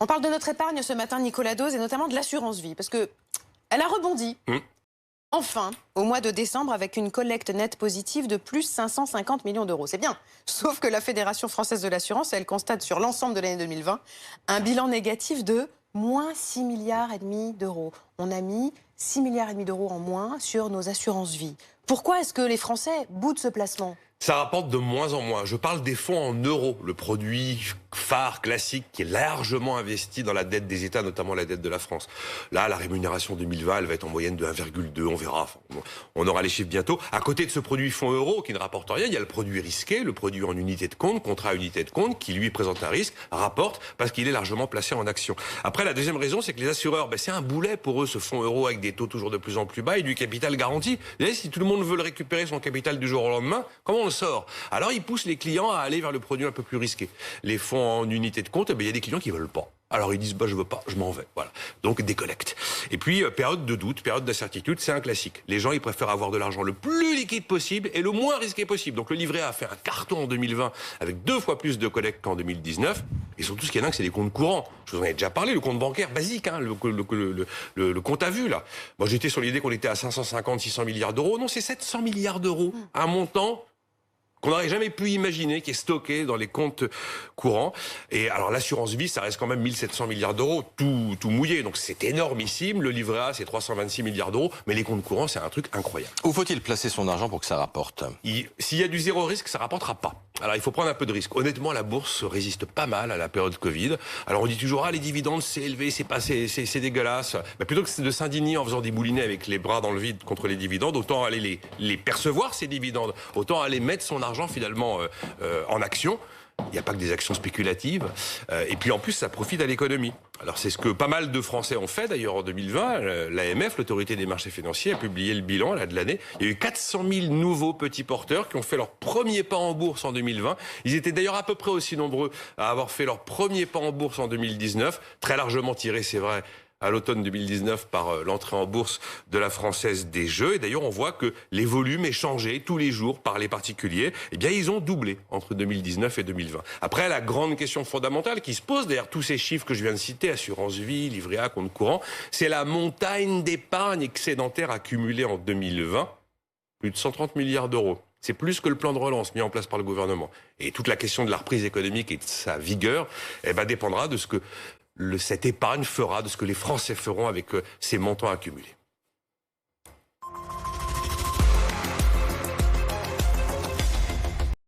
On parle de notre épargne ce matin, Nicolas Dose, et notamment de l'assurance vie, parce que elle a rebondi. Enfin, au mois de décembre, avec une collecte nette positive de plus 550 millions d'euros. C'est bien. Sauf que la Fédération française de l'assurance, elle constate sur l'ensemble de l'année 2020 un bilan négatif de moins 6,5 milliards d'euros. On a mis 6,5 milliards d'euros en moins sur nos assurances vie. Pourquoi est-ce que les Français boudent ce placement ? Ça rapporte de moins en moins. Je parle des fonds en euros, le produit phare, classique, qui est largement investi dans la dette des États, notamment la dette de la France. Là, la rémunération 2020, elle va être en moyenne de 1,2, on verra. Enfin, on aura les chiffres bientôt. À côté de ce produit fonds euro qui ne rapporte rien, il y a le produit risqué, le produit en unité de compte, contrat unité de compte, qui lui présente un risque, rapporte, parce qu'il est largement placé en action. Après, la deuxième raison, c'est que les assureurs, c'est un boulet pour eux, ce fonds euro avec des taux toujours de plus en plus bas et du capital garanti. Et si tout le monde veut le récupérer, son capital du jour au lendemain, comment on le sort ? Alors, ils poussent les clients à aller vers le produit un peu plus risqué. Les fonds en unité de compte, il y a des clients qui veulent pas. Alors, ils disent, je veux pas, je m'en vais. Voilà. Donc, décollecte. Et puis, période de doute, période d'incertitude, c'est un classique. Les gens, ils préfèrent avoir de l'argent le plus liquide possible et le moins risqué possible. Donc, le livret A a fait un carton en 2020 avec 2 fois plus de collecte qu'en 2019. Et surtout, ce qui est dingue, c'est les comptes courants. Je vous en ai déjà parlé, le compte bancaire basique, le compte à vue, là. Moi, j'étais sur l'idée qu'on était à 550, 600 milliards d'euros. Non, c'est 700 milliards d'euros. Un montant qu'on n'aurait jamais pu imaginer, qui est stocké dans les comptes courants. Et alors l'assurance vie, ça reste quand même 1700 milliards d'euros, tout mouillé. Donc c'est énormissime. Le livret A, c'est 326 milliards d'euros. Mais les comptes courants, c'est un truc incroyable. Où faut-il placer son argent pour que ça rapporte ? S'il y a du zéro risque, ça rapportera pas. Alors il faut prendre un peu de risque. Honnêtement, la bourse résiste pas mal à la période Covid. Alors on dit toujours, les dividendes, c'est élevé, c'est dégueulasse. Mais plutôt que de s'indigner en faisant des boulinets avec les bras dans le vide contre les dividendes, autant aller les percevoir, ces dividendes. Autant aller mettre son argent finalement en action. Il n'y a pas que des actions spéculatives. Et puis en plus, ça profite à l'économie. Alors c'est ce que pas mal de Français ont fait d'ailleurs en 2020. L'AMF, l'autorité des marchés financiers, a publié le bilan de l'année. Il y a eu 400 000 nouveaux petits porteurs qui ont fait leur premier pas en bourse en 2020. Ils étaient d'ailleurs à peu près aussi nombreux à avoir fait leur premier pas en bourse en 2019. Très largement tiré, c'est vrai, à l'automne 2019 par l'entrée en bourse de la Française des Jeux. Et d'ailleurs, on voit que les volumes échangés tous les jours par les particuliers, ils ont doublé entre 2019 et 2020. Après, la grande question fondamentale qui se pose derrière tous ces chiffres que je viens de citer, assurance vie, livret A, compte courant, c'est la montagne d'épargne excédentaire accumulée en 2020, plus de 130 milliards d'euros. C'est plus que le plan de relance mis en place par le gouvernement. Et toute la question de la reprise économique et de sa vigueur dépendra de ce que cette épargne fera, de ce que les Français feront avec ces montants accumulés.